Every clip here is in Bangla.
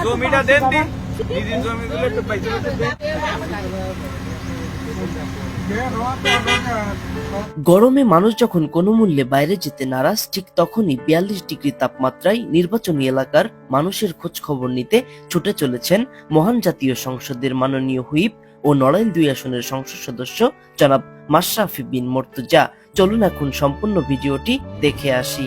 জমিটা দেন দিন, দিদি জমিগুলো একটু পয়সা দেন। গরমে মানুষ যখন কোনো মূল্যে বাইরে যেতে নারাজ, ঠিক তখনই ৪২ ডিগ্রি তাপমাত্রায় নির্বাচনী এলাকার মানুষের খোঁজ খবর নিতে ছুটে চলেছেন মহান জাতীয় সংসদের মাননীয় হুইপ ও নড়াইল ২ আসনের সংসদ সদস্য জনাব মাশরাফি বিন মুর্তজা। চলুন এখন সম্পূর্ণ ভিডিওটি দেখে আসি।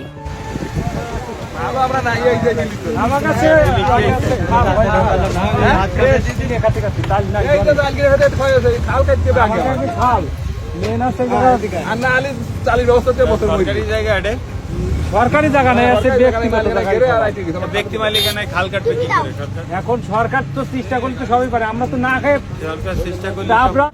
সরকারি জায়গা নাই, আছে ব্যক্তি মালিকানায় খাল কাটবে কি করে সরকার? এখন সরকার তো চেষ্টা করলে তো সবই পারে, আমরা তো না খেয়ে সরকার চেষ্টা করলে আমরা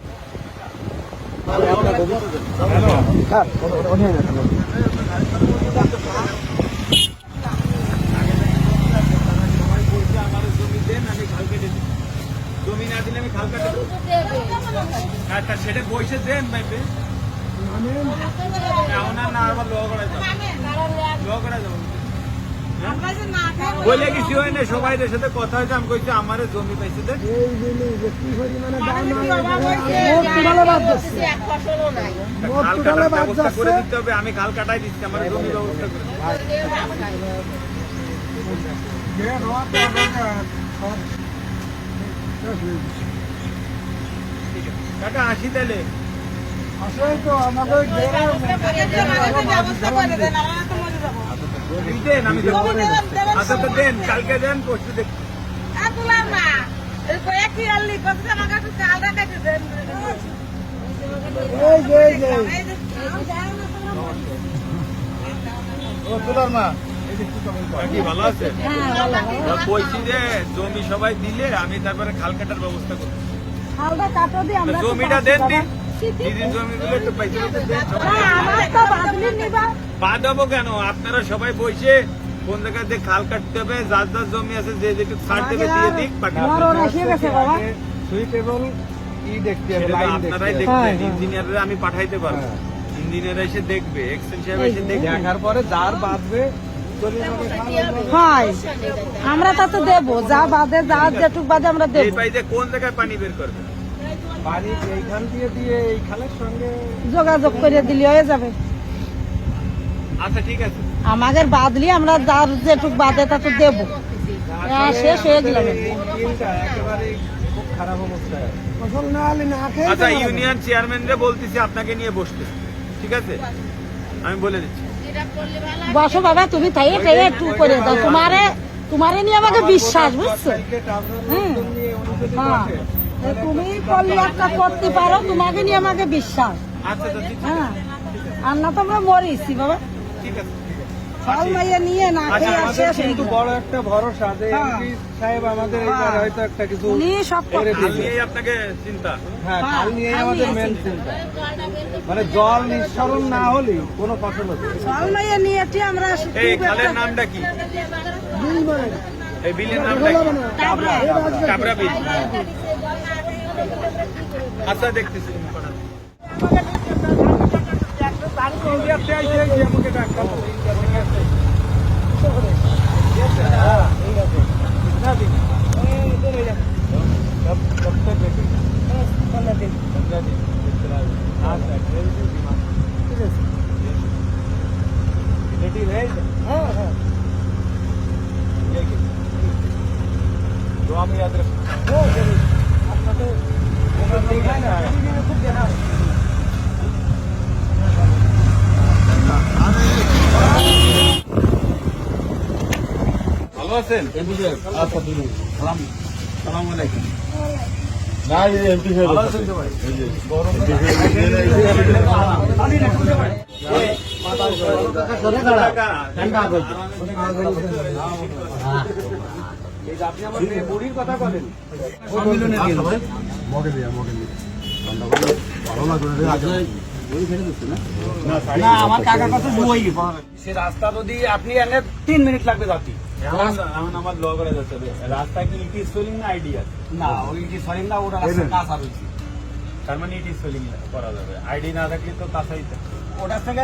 জমি না দিলে আমি খাল কাটে দেবো। সেটা বসে দেন ভাইবে না আবার ল করা যাবো বলে কিছু হয় না, সবাই সাথে কথা হয়েছে। আমি কইছি আমার জমি পাইছে দেন, ব্যবস্থা করে দিতে হবে। আমি খাল কাটাই দিচ্ছি, আমার জমি ব্যবস্থা করে কাকা আসি তাহলে দেন, আমি আচ্ছা তো দেন, কালকে দেন, পরশু দেখ ভালো আছে। বলছি যে জমি সবাই দিলে আমি তারপরে খাল কাটার ব্যবস্থা করবো। জমিটা দেন দিন, দিদি জমিগুলো একটু পয়সা দেন। বাদ হবো কেন? আপনারা সবাই বসে কোন জায়গায় দিয়ে খাল কাটতে হবে, যার যার জমি আছে যে যেটু ছাড় দেবে দিয়ে দিক। আপনারাই দেখবেন, ইঞ্জিনিয়াররা আমি পাঠাইতে পারবো, ইঞ্জিনিয়ার এসে দেখবে, এক্সেল সাহেব এসে দেখবে, দেখার পরে যার বাঁধবে আমরা তা তো দেবো, যা বাদে যা যেটুক বাদে আমরা এই দেবো। পাইতে কোন জায়গায় পানি বের করবে? পানি এইখান দিয়ে এই খালের সঙ্গে যোগাযোগ করে দিলে হয়ে যাবে। আচ্ছা ঠিক আছে, আমাদের বাদলি আমরা যার যেটুক বাদে তা তো দেবো। শেষ হয়ে গেল। একেবারে খুব খারাপ অবস্থা। আচ্ছা ইউনিয়ন চেয়ারম্যানরে বলতেছি আপনাকে নিয়ে বসতে, ঠিক আছে? আমি বলে দিচ্ছি। বসো বাবা, তুমি তাই একটু করে দাও, তোমারে নিয়ে আমাকে বিশ্বাস, বুঝছো? হ্যাঁ, তুমি করলে একটা করতে পারো, তোমাকে নিয়ে আমাকে বিশ্বাস। আচ্ছা ঠিক আছে, হ্যাঁ, আর না তো আমরা মরিছি বাবা, ঠিক আছে। ফল মাইয়া নিয়ে না খেয়ে আমাদের শেষ হয়ে কিন্তু গেল। বড় একটা ভরসা যে এমপি সাহেব আমাদের এইবার হয়তো একটা কিছু উনি সব করে খাল দিবে। নিয়েই আপনাকে চিন্তা। হ্যাঁ, খাল নিয়ে আমাদের মেন চিন্তা, মানে জল নিঃসরণ না হলে কোনো ফসল হচ্ছে না। ফল মাইয়া নিয়ে আমরা এই খালের নামটা কি? এই বিলের নামটা কি? কাবরা বিল। আচ্ছা দেখতেছি। আমি याद रखो আপনাদের ভালো আছেন? সালামু আলাইকুম। ভালো আছেন তো ভাই? আপনি আমার বুড়ির কথা বলেন। না আমার কাকার কাছে বই সে রাস্তা যদি আপনি এনে 3 মিনিট লাগবে যাতে। এখন আমার ল করা যাচ্ছে, রাস্তা কি ইটি সোলিং না আইডিয়া? না ওই যে সরিং না ওটা রাস্তা কাঁচা রয়েছে, তার মানে ইটি সোলিং করা যাবে, আইডি না থাকলে তো কাঁচাই থাকে। ওটা থেকে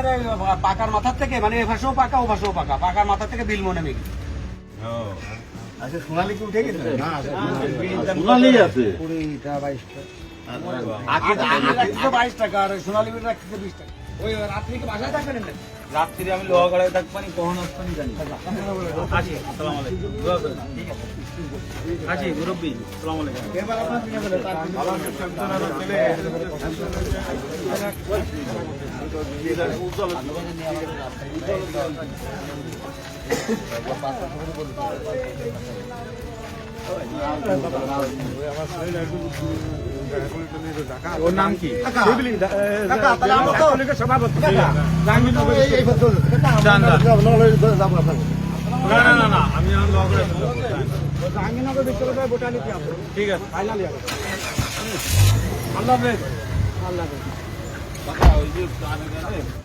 পাকার মাথার থেকে মানে এ ভাষাও পাকা ও ভাষাও পাকা, পাকার মাথা থেকে বিল মনে মেঘ। আচ্ছা সোনালী কি উঠে গেছে না সোনালি আছে 20টা 22টা আগে তো 22 টাকা আর সোনালী বিল রাখতে 20 টাকা ওই রাত্রি কি বাসায় থাকবেন না রাত্রি আমি লোহাগড়ায় থাকবানি কখন আসবানি জানি আসি আসসালামু আলাইকুম দোয়া করেন ঠিক আছে আসি মুরব্বি আসসালামু আলাইকুম এবার আপনার কি বলে তার ভালো সন্তানরা ওর নাম কি কাকা তাহলে আমরা তো সভাপতি না না না না আমি এখন লোহাগড়ায় জাহাঙ্গীরনগর বিশ্ববিদ্যালয় বোটানি কি আপনার ঠিক আছে ফাইনাল ইয়ার আল্লাহ হাফেজ আল্লাহ হাফেজ ওই যে